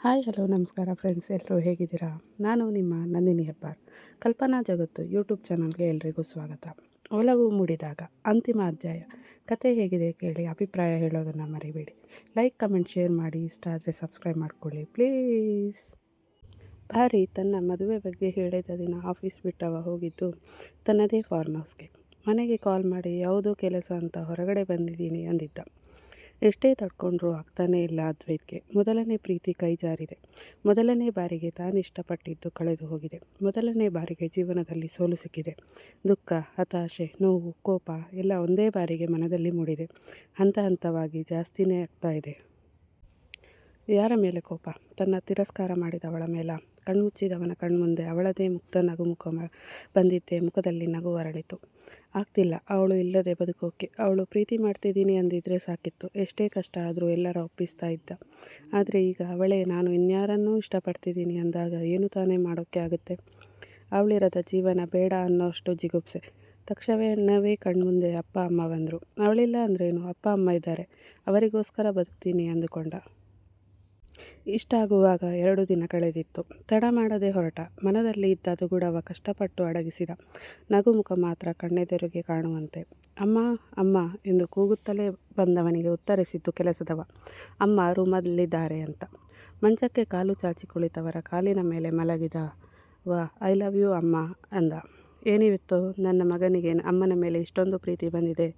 Hi hello ನಮಸ್ಕಾರ friends, ಎಲ್ಲರೂ ಹೇಗಿದ್ದೀರಾ? ನಾನು ನಿಮ್ಮ ನಂದಿನಿ ಹೆಬ್ಬಾರ್. ಕಲ್ಪನಾ ಜಗತ್ತು ಯೂಟ್ಯೂಬ್ ಚಾನಲ್ಗೆ ಎಲ್ರಿಗೂ ಸ್ವಾಗತ. ಒಲವು ಮೂಡಿದಾಗ ಅಂತಿಮ ಅಧ್ಯಾಯ. ಕತೆ ಹೇಗಿದೆ ಕೇಳಿ, ಅಭಿಪ್ರಾಯ ಹೇಳೋದನ್ನು ಮರಿಬೇಡಿ. ಲೈಕ್, ಕಮೆಂಟ್, ಶೇರ್ ಮಾಡಿ. ಇಷ್ಟ ಆದರೆ ಸಬ್ಸ್ಕ್ರೈಬ್ ಮಾಡ್ಕೊಳ್ಳಿ ಪ್ಲೀಸ್. ಭಾರಿ ತನ್ನ ಮದುವೆ ಬಗ್ಗೆ ಹೇಳಿದ ದಿನ ಆಫೀಸ್ ಬಿಟ್ಟವ ಹೋಗಿದ್ದು ತನ್ನದೇ ಫಾರ್ಮ್ ಹೌಸ್ಗೆ. ಮನೆಗೆ ಕಾಲ್ ಮಾಡಿ ಯಾವುದೋ ಕೆಲಸ ಅಂತ ಹೊರಗಡೆ ಬಂದಿದ್ದೀನಿ ಅಂದಿದ್ದ. ಎಷ್ಟೇ ತಡ್ಕೊಂಡ್ರೂ ಆಗ್ತಾನೇ ಇಲ್ಲ ಅದ್ವೈತ್ಗೆ. ಮೊದಲನೇ ಪ್ರೀತಿ ಕೈ ಜಾರಿದೆ. ಮೊದಲನೇ ಬಾರಿಗೆ ತಾನಿಷ್ಟಪಟ್ಟಿದ್ದು ಕಳೆದು ಹೋಗಿದೆ. ಮೊದಲನೇ ಬಾರಿಗೆ ಜೀವನದಲ್ಲಿ ಸೋಲು ಸಿಕ್ಕಿದೆ. ದುಃಖ, ಹತಾಶೆ, ನೋವು, ಕೋಪ ಎಲ್ಲ ಒಂದೇ ಬಾರಿಗೆ ಮನದಲ್ಲಿ ಮೂಡಿದೆ. ಹಂತ ಹಂತವಾಗಿ ಜಾಸ್ತಿನೇ ಆಗ್ತಾ ಇದೆ. ಯಾರ ಮೇಲೆ ಕೋಪ? ತನ್ನ ತಿರಸ್ಕಾರ ಮಾಡಿದವಳ ಮೇಲ? ಕಣ್ಮುಚ್ಚಿದವನ ಕಣ್ಮುಂದೆ ಅವಳದೇ ಮುಕ್ತ ನಗುಮುಖ ಬಂದಿದ್ದೆ ಮುಖದಲ್ಲಿ ನಗು ಅರಳಿತು. ಆಗ್ತಿಲ್ಲ ಅವಳು ಇಲ್ಲದೆ ಬದುಕೋಕೆ. ಅವಳು ಪ್ರೀತಿ ಮಾಡ್ತಿದ್ದೀನಿ ಅಂದಿದ್ರೆ ಸಾಕಿತ್ತು. ಎಷ್ಟೇ ಕಷ್ಟ ಆದರೂ ಎಲ್ಲರ ಒಪ್ಪಿಸ್ತಾ ಇದ್ದ. ಆದರೆ ಈಗ ಅವಳೇ ನಾನು ಇನ್ಯಾರನ್ನೂ ಇಷ್ಟಪಡ್ತಿದ್ದೀನಿ ಅಂದಾಗ ಏನು ತಾನೇ ಮಾಡೋಕ್ಕೆ ಆಗುತ್ತೆ? ಅವಳಿರದ ಜೀವನ ಬೇಡ ಅನ್ನೋಷ್ಟು ಜಿಗುಪ್ಸೆ. ತಕ್ಷಣವೇ ಕಣ್ಮುಂದೆ ಅಪ್ಪ ಅಮ್ಮ ಬಂದರು. ಅವಳಿಲ್ಲ ಅಂದ್ರೇನು, ಅಪ್ಪ ಅಮ್ಮ ಇದ್ದಾರೆ, ಅವರಿಗೋಸ್ಕರ ಬದುಕ್ತೀನಿ ಅಂದುಕೊಂಡ. ಇಷ್ಟಾಗುವಾಗ 2 ದಿನ ಕಳೆದಿತ್ತು. ತಡ ಮಾಡದೆ ಹೊರಟ. ಮನದಲ್ಲಿ ಇದ್ದ ದುಗುಡವ ಕಷ್ಟಪಟ್ಟು ಅಡಗಿಸಿದ. ನಗುಮುಖ ಮಾತ್ರ ಕಣ್ಣೆದುರಿಗೆ ಕಾಣುವಂತೆ. ಅಮ್ಮ ಅಮ್ಮ ಎಂದು ಕೂಗುತ್ತಲೇ ಬಂದವನಿಗೆ ಉತ್ತರಿಸಿದ್ದು ಕೆಲಸದವ. ಅಮ್ಮ ರೂಮಲ್ಲಿದ್ದಾರೆ ಅಂತ. ಮಂಚಕ್ಕೆ ಕಾಲು ಚಾಚಿ ಕುಳಿತವರ ಕಾಲಿನ ಮೇಲೆ ಮಲಗಿದ ಐ ಲವ್ ಯು ಅಮ್ಮ ಅಂದ. ಏನಿವಿತ್ತು ನನ್ನ ಮಗನಿಗೆ ಅಮ್ಮನ ಮೇಲೆ ಇಷ್ಟೊಂದು ಪ್ರೀತಿ ಬಂದಿದೆ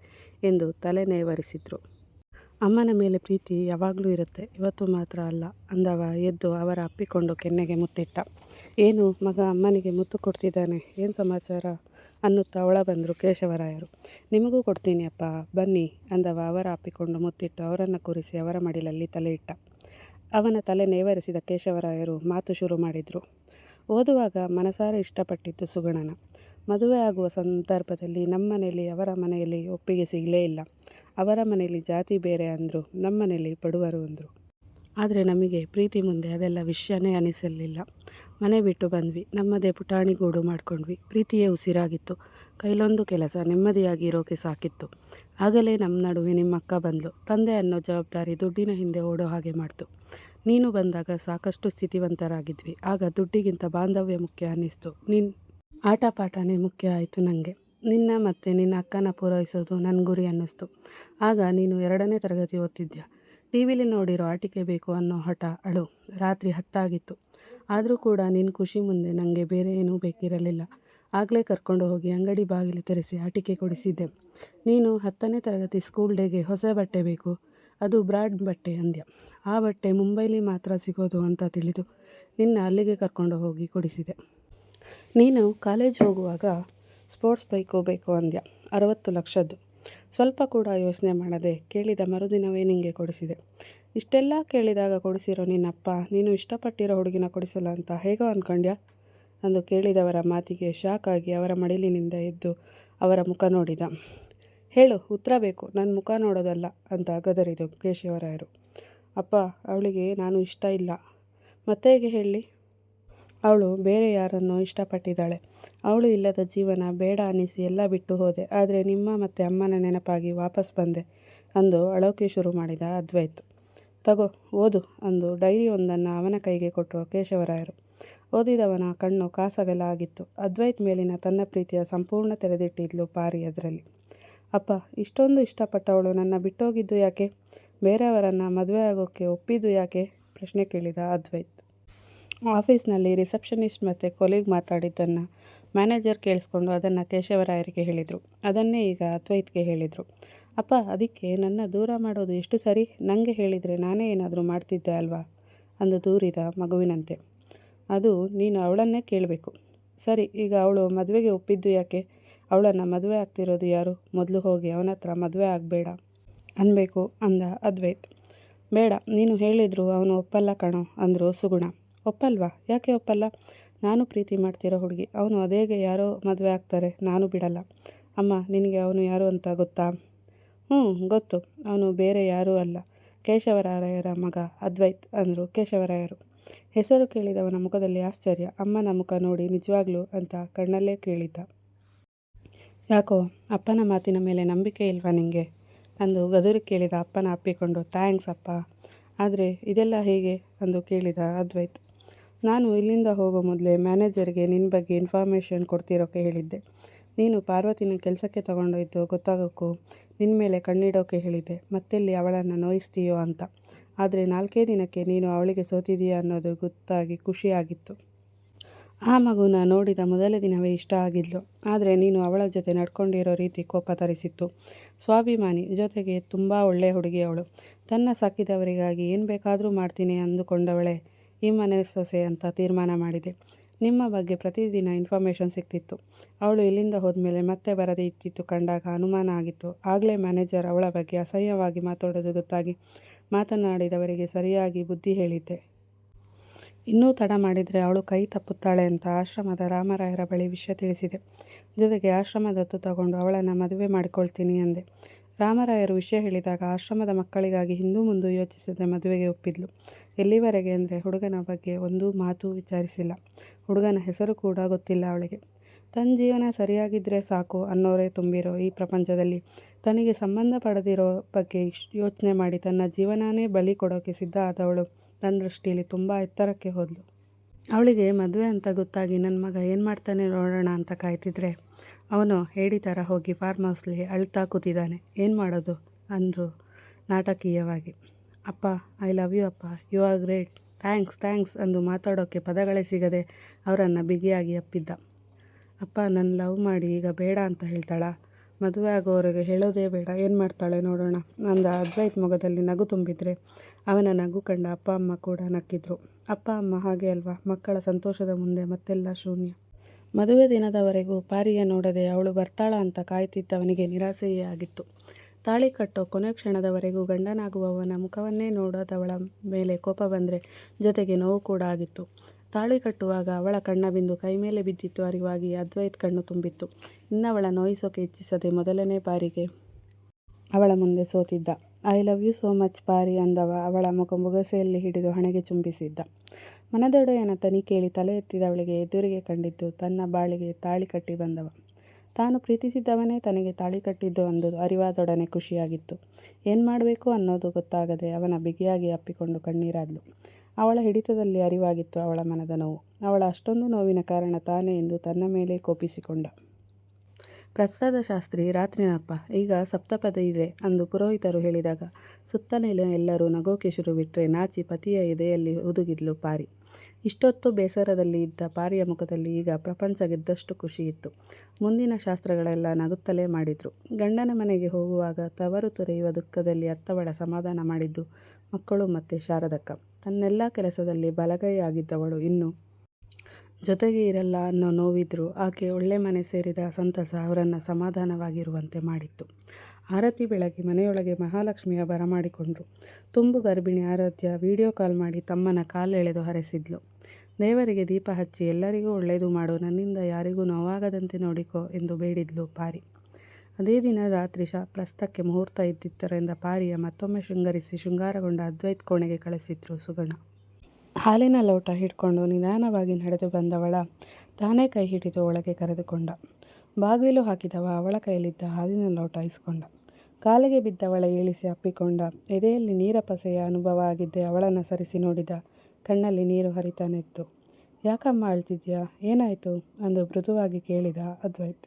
ಎಂದು ತಲೆ ನೇವರಿಸಿದ್ರು. ಅಮ್ಮನ ಮೇಲೆ ಪ್ರೀತಿ ಯಾವಾಗಲೂ ಇರುತ್ತೆ, ಇವತ್ತು ಮಾತ್ರ ಅಲ್ಲ ಅಂದವ ಎದ್ದು ಅವರ ಅಪ್ಪಿಕೊಂಡು ಕೆನ್ನೆಗೆ ಮುತ್ತಿಟ್ಟ. ಏನು ಮಗ ಅಮ್ಮನಿಗೆ ಮುತ್ತು ಕೊಡ್ತಿದ್ದಾನೆ, ಏನು ಸಮಾಚಾರ ಅನ್ನುತ್ತಾ ಒಳ ಬಂದರು ಕೇಶವರಾಯರು. ನಿಮಗೂ ಕೊಡ್ತೀನಿ ಅಪ್ಪ, ಬನ್ನಿ ಅಂದವ ಅವರ ಅಪ್ಪಿಕೊಂಡು ಮುತ್ತಿಟ್ಟು ಅವರನ್ನು ಕೂರಿಸಿ ಅವರ ಮಡಿಲಲ್ಲಿ ತಲೆ ಇಟ್ಟ. ಅವನ ತಲೆ ನೇವರಿಸಿದ ಕೇಶವರಾಯರು ಮಾತು ಶುರು ಮಾಡಿದರು. ಓದುವಾಗ ಮನಸಾರೆ ಇಷ್ಟಪಟ್ಟಿದ್ದು ಸುಗುಣನ. ಮದುವೆ ಆಗುವ ಸಂದರ್ಭದಲ್ಲಿ ನಮ್ಮ ಮನೆಯಲ್ಲಿ ಅವರ ಮನೆಯಲ್ಲಿ ಒಪ್ಪಿಗೆ ಸಿಗಲೇ ಇಲ್ಲ. ಅವರ ಮನೆಯಲ್ಲಿ ಜಾತಿ ಬೇರೆ ಅಂದರು, ನಮ್ಮ ಮನೆಯಲ್ಲಿ ಬಡವರು ಅಂದರು. ಆದರೆ ನಮಗೆ ಪ್ರೀತಿ ಮುಂದೆ ಅದೆಲ್ಲ ವಿಷಯನೇ ಅನಿಸಲಿಲ್ಲ. ಮನೆ ಬಿಟ್ಟು ಬಂದ್ವಿ. ನಮ್ಮದೇ ಪುಟಾಣಿ ಗೂಡು ಮಾಡ್ಕೊಂಡ್ವಿ. ಪ್ರೀತಿಯೇ ಉಸಿರಾಗಿತ್ತು. ಕೈಲೊಂದು ಕೆಲಸ, ನೆಮ್ಮದಿಯಾಗಿ ಇರೋಕೆ ಸಾಕಿತ್ತು. ಆಗಲೇ ನಮ್ಮ ನಡುವೆ ನಿಮ್ಮಕ್ಕ ಬಂದಳು. ತಂದೆ ಅನ್ನೋ ಜವಾಬ್ದಾರಿ ದುಡ್ಡಿನ ಹಿಂದೆ ಓಡೋ ಹಾಗೆ ಮಾಡ್ತು. ನೀನು ಬಂದಾಗ ಸಾಕಷ್ಟು ಸ್ಥಿತಿವಂತರಾಗಿದ್ವಿ. ಆಗ ದುಡ್ಡಿಗಿಂತ ಬಾಂಧವ್ಯ ಮುಖ್ಯ ಅನ್ನಿಸ್ತು. ಆಟ ಪಾಠನೇ ಮುಖ್ಯ ಆಯಿತು ನನಗೆ. ನಿನ್ನ ಮತ್ತು ನಿನ್ನ ಅಕ್ಕನ ಪೂರೈಸೋದು ನನ್ನ ಗುರಿ ಅನ್ನಿಸ್ತು. ಆಗ ನೀನು 2ನೇ ತರಗತಿ ಓದ್ತಿದ್ಯ. ಟಿ ವಿಲಿ ನೋಡಿರೋ ಆಟಿಕೆ ಬೇಕು ಅನ್ನೋ ಹಠ ಅಳು. ರಾತ್ರಿ 10 ಆಗಿತ್ತು. ಆದರೂ ಕೂಡ ನಿನ್ನ ಖುಷಿ ಮುಂದೆ ನನಗೆ ಬೇರೆ ಏನೂ ಬೇಕಿರಲಿಲ್ಲ. ಆಗಲೇ ಕರ್ಕೊಂಡು ಹೋಗಿ ಅಂಗಡಿ ಬಾಗಿಲು ತೆರೆಸಿ ಆಟಿಕೆ ಕೊಡಿಸಿದ್ದೆ. ನೀನು 10ನೇ ತರಗತಿ ಸ್ಕೂಲ್ ಡೇಗೆ ಹೊಸ ಬಟ್ಟೆ ಬೇಕು, ಅದು ಬ್ರಾಡ್ ಬಟ್ಟೆ ಅಂದ್ಯ. ಆ ಬಟ್ಟೆ ಮುಂಬೈಲಿ ಮಾತ್ರ ಸಿಗೋದು ಅಂತ ತಿಳಿದು ನಿನ್ನ ಅಲ್ಲಿಗೆ ಕರ್ಕೊಂಡು ಹೋಗಿ ಕೊಡಿಸಿದೆ. ನೀನು ಕಾಲೇಜ್ ಹೋಗುವಾಗ ಸ್ಪೋರ್ಟ್ಸ್ ಬೈಕು ಬೇಕು ಅಂದ್ಯ, 60 ಲಕ್ಷದ್ದು. ಸ್ವಲ್ಪ ಕೂಡ ಯೋಚನೆ ಮಾಡದೆ ಕೇಳಿದ ಮರುದಿನವೇ ನಿನಗೆ ಕೊಡಿಸಿದೆ. ಇಷ್ಟೆಲ್ಲ ಕೇಳಿದಾಗ ಕೊಡಿಸಿರೋ ನಿನ್ನಪ್ಪ ನೀನು ಇಷ್ಟಪಟ್ಟಿರೋ ಹುಡುಗಿನ ಕೊಡಿಸಲ್ಲ ಅಂತ ಹೇಗೋ ಅಂದ್ಕೊಂಡ್ಯಾ ಅಂದು ಕೇಳಿದವರ ಮಾತಿಗೆ ಶಾಕ್ ಆಗಿ ಅವರ ಮಡಿಲಿನಿಂದ ಎದ್ದು ಅವರ ಮುಖ ನೋಡಿದ. ಹೇಳು, ಉತ್ತರ ಬೇಕು, ನನ್ನ ಮುಖ ನೋಡೋದಲ್ಲ ಅಂತ ಗದರಿದು ಕೇಶವರಾಯರು. ಅಪ್ಪ, ಅವಳಿಗೆ ನಾನು ಇಷ್ಟ ಇಲ್ಲ. ಮತ್ತೆ ಹೇಗೆ ಹೇಳಲಿ? ಅವಳು ಬೇರೆ ಯಾರನ್ನೋ ಇಷ್ಟಪಟ್ಟಿದ್ದಾಳೆ. ಅವಳು ಇಲ್ಲದ ಜೀವನ ಬೇಡ ಅನ್ನಿಸಿ ಎಲ್ಲ ಬಿಟ್ಟು ಹೋದೆ. ಆದರೆ ನಿಮ್ಮ ಮತ್ತು ಅಮ್ಮನ ನೆನಪಾಗಿ ವಾಪಸ್ ಬಂದೆ ಅಂದು ಅಳೋಕೆ ಶುರು ಮಾಡಿದ ಅದ್ವೈತ್. ತಗೋ ಓದು ಅಂದು ಡೈರಿಯೊಂದನ್ನು ಅವನ ಕೈಗೆ ಕೊಟ್ಟರು ಕೇಶವರಾಯರು. ಓದಿದವನ ಕಣ್ಣು ಕಾಸಗಲ ಆಗಿತ್ತು. ಅದ್ವೈತ್ ಮೇಲಿನ ತನ್ನ ಪ್ರೀತಿಯ ಸಂಪೂರ್ಣ ತೆರೆದಿಟ್ಟಿದ್ಲು ಪಾರಿ ಅದರಲ್ಲಿ. ಅಪ್ಪ, ಇಷ್ಟೊಂದು ಇಷ್ಟಪಟ್ಟವಳು ನನ್ನ ಬಿಟ್ಟೋಗಿದ್ದು ಯಾಕೆ? ಬೇರೆಯವರನ್ನು ಮದುವೆ ಆಗೋಕ್ಕೆ ಒಪ್ಪಿದ್ದು ಯಾಕೆ? ಪ್ರಶ್ನೆ ಕೇಳಿದ ಅದ್ವೈತ್. ಆಫೀಸ್ನಲ್ಲಿ ರಿಸೆಪ್ಷನಿಸ್ಟ್ ಮತ್ತು ಕೊಲೀಗ್ ಮಾತಾಡಿದ್ದನ್ನು ಮ್ಯಾನೇಜರ್ ಕೇಳಿಸ್ಕೊಂಡು ಅದನ್ನು ಕೇಶವರಾಯರಿಗೆ ಹೇಳಿದರು. ಅದನ್ನೇ ಈಗ ಅದ್ವೈತ್ಗೆ ಹೇಳಿದರು. ಅಪ್ಪ, ಅದಕ್ಕೆ ನನ್ನ ದೂರ ಮಾಡೋದು ಎಷ್ಟು ಸರಿ? ನನಗೆ ಹೇಳಿದರೆ ನಾನೇ ಏನಾದರೂ ಮಾಡ್ತಿದ್ದೆ ಅಲ್ವಾ ಅಂದು ದೂರಿದ ಮಗುವಿನಂತೆ. ಅದು ನೀನು ಅವಳನ್ನೇ ಕೇಳಬೇಕು. ಸರಿ, ಈಗ ಅವಳು ಮದುವೆಗೆ ಒಪ್ಪಿದ್ದು ಯಾಕೆ? ಅವಳನ್ನು ಮದುವೆ ಆಗ್ತಿರೋದು ಯಾರು? ಮೊದಲು ಹೋಗಿ ಅವನ ಹತ್ರ ಮದುವೆ ಆಗಬೇಡ ಅನ್ಬೇಕು ಅಂದ ಅದ್ವೈತ್. ಬೇಡ, ನೀನು ಹೇಳಿದ್ರು ಅವನು ಒಪ್ಪಲ್ಲ ಕಣೋ ಅಂದರು ಸುಗುಣ. ಒಪ್ಪಲ್ವಾ? ಯಾಕೆ ಒಪ್ಪಲ್ಲ? ನಾನು ಪ್ರೀತಿ ಮಾಡ್ತಿರೋ ಹುಡುಗಿ, ಅವನು ಅದೇಗೆ ಯಾರೋ ಮದುವೆ ಆಗ್ತಾರೆ, ನಾನು ಬಿಡಲ್ಲ. ಅಮ್ಮ, ನಿನಗೆ ಅವನು ಯಾರು ಅಂತ ಗೊತ್ತಾ? ಗೊತ್ತು, ಅವನು ಬೇರೆ ಯಾರೂ ಅಲ್ಲ, ಕೇಶವರಾಯರ ಮಗ ಅದ್ವೈತ್ ಅಂದರು ಕೇಶವರಾಯರು. ಹೆಸರು ಕೇಳಿದವನ ಮುಖದಲ್ಲಿ ಆಶ್ಚರ್ಯ. ಅಮ್ಮನ ಮುಖ ನೋಡಿ ನಿಜವಾಗ್ಲೂ ಅಂತ ಕಣ್ಣಲ್ಲೇ ಕೇಳಿದ್ದ. ಯಾಕೋ ಅಪ್ಪನ ಮಾತಿನ ಮೇಲೆ ನಂಬಿಕೆ ಇಲ್ವಾ ನಿಂಗೆ ಅಂದು ಗದುರಿ ಕೇಳಿದ ಅಪ್ಪನ ಅಪ್ಪಿಕೊಂಡು. ಥ್ಯಾಂಕ್ಸ್ ಅಪ್ಪ ಆದರೆ ಇದೆಲ್ಲ ಹೇಗೆ ಎಂದು ಕೇಳಿದ ಅದ್ವೈತ್. ನಾನು ಇಲ್ಲಿಂದ ಹೋಗೋ ಮೊದಲೇ ಮ್ಯಾನೇಜರ್ಗೆ ನಿನ್ನ ಬಗ್ಗೆ ಇನ್ಫಾರ್ಮೇಷನ್ ಕೊಡ್ತಿರೋಕ್ಕೆ ಹೇಳಿದ್ದೆ. ನೀನು ಪಾರ್ವತಿನ ಕೆಲಸಕ್ಕೆ ತಗೊಂಡೊಯ್ದು ಗೊತ್ತಾಗೋಕ್ಕೂ ನಿನ್ನ ಮೇಲೆ ಕಣ್ಣಿಡೋಕೆ ಹೇಳಿದ್ದೆ, ಮತ್ತೆಲ್ಲಿ ಅವಳನ್ನು ನೋಯಿಸ್ತೀಯೋ ಅಂತ. ಆದರೆ 4 ದಿನಕ್ಕೆ ನೀನು ಅವಳಿಗೆ ಸೋತಿದೀಯ ಅನ್ನೋದು ಗೊತ್ತಾಗಿ ಖುಷಿಯಾಗಿತ್ತು. ಆ ಮಗುನ ನೋಡಿದ ಮೊದಲ ದಿನವೇ ಇಷ್ಟ ಆಗಿದ್ಲು. ಆದರೆ ನೀನು ಅವಳ ಜೊತೆ ನಡ್ಕೊಂಡಿರೋ ರೀತಿ ಕೋಪ ತರಿಸಿತ್ತು. ಸ್ವಾಭಿಮಾನಿ, ಜೊತೆಗೆ ತುಂಬ ಒಳ್ಳೆ ಹುಡುಗಿ ಅವಳು. ತನ್ನ ಸಾಕಿದವರಿಗಾಗಿ ಏನು ಬೇಕಾದರೂ ಮಾಡ್ತೀನಿ ಅಂದುಕೊಂಡವಳೆ ಈ ಮನೆ ಸೊಸೆ ಅಂತ ತೀರ್ಮಾನ ಮಾಡಿದೆ. ನಿಮ್ಮ ಬಗ್ಗೆ ಪ್ರತಿದಿನ ಇನ್ಫಾರ್ಮೇಷನ್ ಸಿಗ್ತಿತ್ತು. ಅವಳು ಇಲ್ಲಿಂದ ಹೋದ್ಮೇಲೆ ಮತ್ತೆ ಬರದೇ ಇದ್ದಿದ್ದು ಕಂಡಾಗ ಅನುಮಾನ ಆಗಿತ್ತು. ಆಗಲೇ ಮ್ಯಾನೇಜರ್ ಅವಳ ಬಗ್ಗೆ ಅಸಹ್ಯವಾಗಿ ಮಾತಾಡೋದು ಗೊತ್ತಾಗಿ ಮಾತನಾಡಿದವರಿಗೆ ಸರಿಯಾಗಿ ಬುದ್ಧಿ ಹೇಳಿದ್ದೆ. ಇನ್ನೂ ತಡ ಮಾಡಿದರೆ ಅವಳು ಕೈ ತಪ್ಪುತ್ತಾಳೆ ಅಂತ ಆಶ್ರಮದ ರಾಮರಾಯರ ಬಳಿ ವಿಷಯ ತಿಳಿಸಿದೆ. ಜೊತೆಗೆ ಆಶ್ರಮ ದತ್ತು ತಗೊಂಡು ಅವಳನ್ನು ಮದುವೆ ಮಾಡಿಕೊಳ್ತೀನಿ ಅಂದೆ. ರಾಮರಾಯರು ವಿಷಯ ಹೇಳಿದಾಗ ಆಶ್ರಮದ ಮಕ್ಕಳಿಗಾಗಿ ಹಿಂದೂ ಮುಂದೂ ಯೋಚಿಸದೆ ಮದುವೆಗೆ ಒಪ್ಪಿದ್ಲು. ಎಲ್ಲಿವರೆಗೆ ಅಂದರೆ ಹುಡುಗನ ಬಗ್ಗೆ ಒಂದು ಮಾತು ವಿಚಾರಿಸಿಲ್ಲ. ಹುಡುಗನ ಹೆಸರು ಕೂಡ ಗೊತ್ತಿಲ್ಲ ಅವಳಿಗೆ. ತನ್ನ ಜೀವನ ಸರಿಯಾಗಿದ್ದರೆ ಸಾಕು ಅನ್ನೋರೇ ತುಂಬಿರೋ ಈ ಪ್ರಪಂಚದಲ್ಲಿ ತನಗೆ ಸಂಬಂಧ ಪಡೆದಿರೋ ಬಗ್ಗೆ ಯೋಚನೆ ಮಾಡಿ ತನ್ನ ಜೀವನನೇ ಬಲಿ ಕೊಡೋಕೆ ಸಿದ್ಧ ಆದವಳು ನನ್ನ ದೃಷ್ಟಿಯಲ್ಲಿ ತುಂಬ ಎತ್ತರಕ್ಕೆ ಹೋದ್ಲು. ಅವಳಿಗೆ ಮದುವೆ ಅಂತ ಗೊತ್ತಾಗಿ ನನ್ನ ಮಗ ಏನು ಮಾಡ್ತಾನೆ ನೋಡೋಣ ಅಂತ ಕಾಯ್ತಿದ್ರೆ ಅವನು ಹೇಡಿ ಥರ ಹೋಗಿ ಫಾರ್ಮ್ ಹೌಸ್ಲಿ ಅಳ್ತಾ ಕೂತಿದ್ದಾನೆ. ಏನು ಮಾಡೋದು ಅಂದರು ನಾಟಕೀಯವಾಗಿ. ಅಪ್ಪ, ಐ ಲವ್ ಯು ಅಪ್ಪ, ಯು ಆರ್ ಗ್ರೇಟ್, ಥ್ಯಾಂಕ್ಸ್ ಅಂದು ಮಾತಾಡೋಕ್ಕೆ ಪದಗಳೇ ಸಿಗದೆ ಅವರನ್ನು ಬಿಗಿಯಾಗಿ ಅಪ್ಪಿದ್ದ. ಅಪ್ಪ, ನನ್ನ ಲವ್ ಮಾಡಿ ಈಗ ಬೇಡ ಅಂತ ಹೇಳ್ತಾಳಾ? ಮದುವೆ ಆಗೋವರೆಗೆ ಹೇಳೋದೇ ಬೇಡ, ಏನು ಮಾಡ್ತಾಳೆ ನೋಡೋಣ ಅಂದ ಅದ್ವೈತ್ ಮೊಗದಲ್ಲಿ ನಗು ತುಂಬಿದ್ರೆ ಅವನ ನಗು ಕಂಡ ಅಪ್ಪ ಅಮ್ಮ ಕೂಡ ನಕ್ಕಿದ್ರು. ಅಪ್ಪ ಅಮ್ಮ ಹಾಗೆ ಅಲ್ವಾ, ಮಕ್ಕಳ ಸಂತೋಷದ ಮುಂದೆ ಮತ್ತೆಲ್ಲ ಶೂನ್ಯ. ಮದುವೆ ದಿನದವರೆಗೂ ಪಾರಿಯ ನೋಡದೆ ಅವಳು ಬರ್ತಾಳ ಅಂತ ಕಾಯ್ತಿದ್ದವನಿಗೆ ನಿರಾಸೆಯೇ ಆಗಿತ್ತು. ತಾಳಿ ಕಟ್ಟೋ ಕೊನೆ ಕ್ಷಣದವರೆಗೂ ಗಂಡನಾಗುವವನ ಮುಖವನ್ನೇ ನೋಡೋದವಳ ಮೇಲೆ ಕೋಪ ಬಂದರೆ ಜೊತೆಗೆ ನೋವು ಕೂಡ ಆಗಿತ್ತು. ತಾಳಿ ಕಟ್ಟುವಾಗ ಅವಳ ಕಣ್ಣ ಬಿಂದು ಕೈ ಮೇಲೆ ಬಿದ್ದಿತ್ತು ಅರಿವಾಗಿ ಅದ್ವೈತ್ ಕಣ್ಣು ತುಂಬಿತ್ತು. ಇನ್ನವಳ ನೋಯಿಸೋಕೆ ಇಚ್ಛಿಸದೆ ಮೊದಲನೇ ಬಾರಿಗೆ ಅವಳ ಮುಂದೆ ಸೋತಿದ್ದ. I love you so much Pari ಅಂದವ ಅವಳ ಬೊಗಸೆಯಲ್ಲಿ ಹಿಡಿದು ಹಣೆಗೆ ಚುಂಬಿಸಿದ್ದ. ಮನದೊಡೆಯನ ತನಿ ಕೇಳಿ ತಲೆ ಎತ್ತಿದವಳಿಗೆ ಎದುರಿಗೆ ಕಂಡಿದ್ದು ತನ್ನ ಬಾಳಿಗೆ ತಾಳಿ ಕಟ್ಟಿ ಬಂದವ. ತಾನು ಪ್ರೀತಿಸಿದ್ದವನೇ ತನಗೆ ತಾಳಿ ಕಟ್ಟಿದ್ದು ಅಂದು ಅರಿವಾದೊಡನೆ ಖುಷಿಯಾಗಿತ್ತು. ಏನು ಮಾಡಬೇಕು ಅನ್ನೋದು ಗೊತ್ತಾಗದೆ ಅವನ ಬಿಗಿಯಾಗಿ ಅಪ್ಪಿಕೊಂಡು ಕಣ್ಣೀರಾದ್ಲು. ಅವಳ ಹಿಡಿತದಲ್ಲಿ ಅರಿವಾಗಿತ್ತು ಅವಳ ಮನದ ನೋವು. ಅವಳ ಅಷ್ಟೊಂದು ನೋವಿನ ಕಾರಣ ತಾನೇ ಎಂದು ತನ್ನ ಮೇಲೆ ಕೋಪಿಸಿಕೊಂಡ. ಪ್ರಸಾದ ಶಾಸ್ತ್ರಿ ರಾತ್ರಿನಪ್ಪ, ಈಗ ಸಪ್ತಪದಿ ಇದೆ ಅಂದು ಪುರೋಹಿತರು ಹೇಳಿದಾಗ ಸುತ್ತಲಿನ ಎಲ್ಲರೂ ನಗೋಕೆ ಶುರು ಬಿಟ್ಟರೆ ನಾಚಿ ಪತಿಯ ಎದೆಯಲ್ಲಿ ಹುದುಗಿದ್ಲು ಪಾರಿ. ಇಷ್ಟೊತ್ತು ಬೇಸರದಲ್ಲಿ ಇದ್ದ ಪಾರಿಯ ಮುಖದಲ್ಲಿ ಈಗ ಪ್ರಪಂಚ ಗೆದ್ದಷ್ಟು ಖುಷಿಯಿತ್ತು. ಮುಂದಿನ ಶಾಸ್ತ್ರಗಳೆಲ್ಲ ನಗುತ್ತಲೇ ಮಾಡಿದ್ರು. ಗಂಡನ ಮನೆಗೆ ಹೋಗುವಾಗ ತವರು ತೊರೆಯುವ ದುಃಖದಲ್ಲಿ ಅತ್ತವಳ ಸಮಾಧಾನ ಮಾಡಿದ್ದು ಮಕ್ಕಳು ಮತ್ತು ಶಾರದಕ್ಕ. ತನ್ನೆಲ್ಲ ಕೆಲಸದಲ್ಲಿ ಬಲಗೈ ಆಗಿದ್ದವಳು ಇನ್ನು ಜೊತೆಗೆ ಇರಲ್ಲ ಅನ್ನೋ ನೋವಿದ್ರೂ ಆಕೆ ಒಳ್ಳೆ ಮನೆ ಸೇರಿದ ಸಂತಸ ಅವರನ್ನು ಸಮಾಧಾನವಾಗಿರುವಂತೆ ಮಾಡಿತ್ತು. ಆರತಿ ಬೆಳಗ್ಗೆ ಮನೆಯೊಳಗೆ ಮಹಾಲಕ್ಷ್ಮಿಯ ಬರಮಾಡಿಕೊಂಡ್ರು. ತುಂಬು ಗರ್ಭಿಣಿ ಆರಾಧ್ಯ ವಿಡಿಯೋ ಕಾಲ್ ಮಾಡಿ ತಮ್ಮನ ಕಾಲೆಳೆದು ಹರಸಿದ್ಲು. ದೇವರಿಗೆ ದೀಪ ಹಚ್ಚಿ ಎಲ್ಲರಿಗೂ ಒಳ್ಳೆಯದು ಮಾಡು, ನನ್ನಿಂದ ಯಾರಿಗೂ ನೋವಾಗದಂತೆ ನೋಡಿಕೋ ಎಂದು ಬೇಡಿದ್ಲು ಪಾರಿ. ಅದೇ ದಿನ ರಾತ್ರಿ ಪ್ರಸ್ತಕ್ಕೆ ಮುಹೂರ್ತ ಇದ್ದಿದ್ದರಿಂದ ಪಾರಿಯ ಮತ್ತೊಮ್ಮೆ ಶೃಂಗಾರಗೊಂಡ ಅದ್ವೈತ್ ಕೋಣೆಗೆ ಕಳಿಸಿದ್ರು ಸುಗುಣ. ಹಾಲಿನ ಲೋಟ ಹಿಡ್ಕೊಂಡು ನಿಧಾನವಾಗಿ ನಡೆದು ಬಂದವಳ ತಾನೇ ಕೈ ಹಿಡಿದು ಒಳಗೆ ಕರೆದುಕೊಂಡ. ಬಾಗಿಲು ಹಾಕಿದವ ಅವಳ ಕೈಯಲ್ಲಿದ್ದ ಹಾಲಿನ ಲೋಟ ಇಸ್ಕೊಂಡ. ಕಾಲಿಗೆ ಬಿದ್ದವಳ ಇಳಿಸಿ ಅಪ್ಪಿಕೊಂಡ. ಎದೆಯಲ್ಲಿ ನೀರ ಪಸೆಯ ಅನುಭವ ಆಗಿದ್ದೆ ಅವಳನ್ನು ಸರಿಸಿ ನೋಡಿದ. ಕಣ್ಣಲ್ಲಿ ನೀರು ಹರಿತಾನಿತ್ತು. ಯಾಕಮ್ಮ ಅಳ್ತಿದ್ಯಾ, ಏನಾಯಿತು ಅಂದು ಮೃದುವಾಗಿ ಕೇಳಿದ ಅದ್ವೈತ್.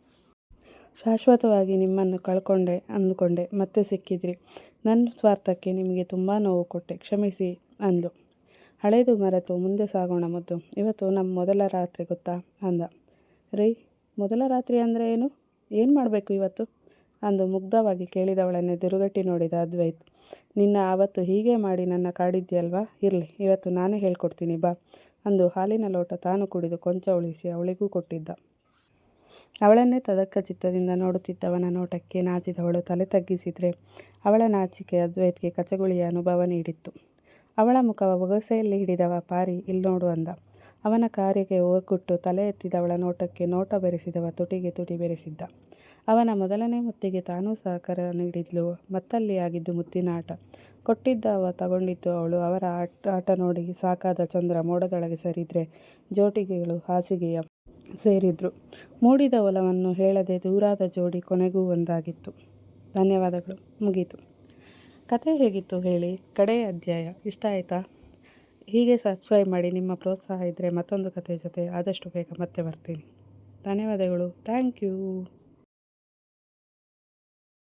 ಶಾಶ್ವತವಾಗಿ ನಿಮ್ಮನ್ನು ಕಳ್ಕೊಂಡೆ ಅಂದುಕೊಂಡೆ, ಮತ್ತೆ ಸಿಕ್ಕಿದ್ರಿ. ನನ್ನ ಸ್ವಾರ್ಥಕ್ಕೆ ನಿಮಗೆ ತುಂಬ ನೋವು ಕೊಟ್ಟೆ, ಕ್ಷಮಿಸಿ ಅಂದ್ಲು. ಹಳೇದು ಮರೆತು ಮುಂದೆ ಸಾಗೋಣ ಮುದ್ದು, ಇವತ್ತು ನಮ್ಮ ಮೊದಲ ರಾತ್ರಿ ಗೊತ್ತಾ ಅಂದ. ರೀ, ಮೊದಲ ರಾತ್ರಿ ಅಂದರೆ ಏನು ಮಾಡಬೇಕು ಇವತ್ತು ಅಂದು ಮುಗ್ಧವಾಗಿ ಕೇಳಿದವಳನ್ನೇ ತಿರುಗಟ್ಟಿ ನೋಡಿದ ಅದ್ವೈತ್. ನಿನ್ನ ಆವತ್ತು ಹೀಗೆ ಮಾಡಿ ನನ್ನ ಕಾಡಿದ್ಯಲ್ವಾ, ಇರಲಿ ಇವತ್ತು ನಾನೇ ಹೇಳ್ಕೊಡ್ತೀನಿ ಬಾ ಅಂದು ಹಾಲಿನ ಲೋಟ ತಾನು ಕುಡಿದು ಕೊಂಚ ಉಳಿಸಿ ಅವಳಿಗೂ ಕೊಟ್ಟಿದ್ದ. ಅವಳನ್ನೇ ತದಕ್ಕ ಚಿತ್ತದಿಂದ ನೋಡುತ್ತಿದ್ದವನ ನೋಟಕ್ಕೆ ನಾಚಿದವಳು ತಲೆ ತಗ್ಗಿಸಿದ್ರೆ ಅವಳ ನಾಚಿಕೆ ಅದ್ವೈತ್ಗೆ ಕಚಗುಳಿಯ ಅನುಭವ ನೀಡಿತ್ತು. ಅವಳ ಮುಖವ ಬೊಗಸೆಯಲ್ಲಿ ಹಿಡಿದವ ಪಾರಿ ಇಲ್ನೋಡು ಅಂದ. ಅವನ ಕಾರ್ಯಕ್ಕೆ ಓರ್ಗುಟ್ಟು ತಲೆ ಎತ್ತಿದವಳ ನೋಟಕ್ಕೆ ನೋಟ ಬೆರೆಸಿದವ ತುಟಿಗೆ ತುಟಿ ಬೆರೆಸಿದ್ದ. ಅವನ ಮೊದಲನೇ ಮುತ್ತಿಗೆ ತಾನೂ ಸಹಕಾರ ನೀಡಿದ್ಲು. ಮತ್ತಲ್ಲಿ ಆಗಿದ್ದು ಮುತ್ತಿನ ಆಟ. ಕೊಟ್ಟಿದ್ದವ ತಗೊಂಡಿದ್ದು ಅವಳು. ಅವರ ಆಟ ನೋಡಿ ಸಾಕಾದ ಚಂದ್ರ ಮೋಡದೊಳಗೆ ಸರಿದ್ರೆ ಜೋಟಿಗೆಗಳು ಹಾಸಿಗೆಯ ಸೇರಿದ್ರು. ಮೂಡಿದ ಒಲವನ್ನು ಹೇಳದೆ ದೂರಾದ ಜೋಡಿ ಕೊನೆಗೂ ಒಂದಾಗಿತ್ತು. ಧನ್ಯವಾದಗಳು. ಮುಗೀತು. ಕತೆ ಹೇಗಿತ್ತು ಹೇಳಿ. ಕಡೆಯ ಅಧ್ಯಾಯ ಇಷ್ಟ ಆಯಿತಾ? ಹೀಗೆ ಸಬ್ಸ್ಕ್ರೈಬ್ ಮಾಡಿ. ನಿಮ್ಮ ಪ್ರೋತ್ಸಾಹ ಇದ್ದರೆ ಮತ್ತೊಂದು ಕತೆ ಜೊತೆ ಆದಷ್ಟು ಬೇಗ ಮತ್ತೆ ಬರ್ತೀನಿ. ಧನ್ಯವಾದಗಳು. Thank you.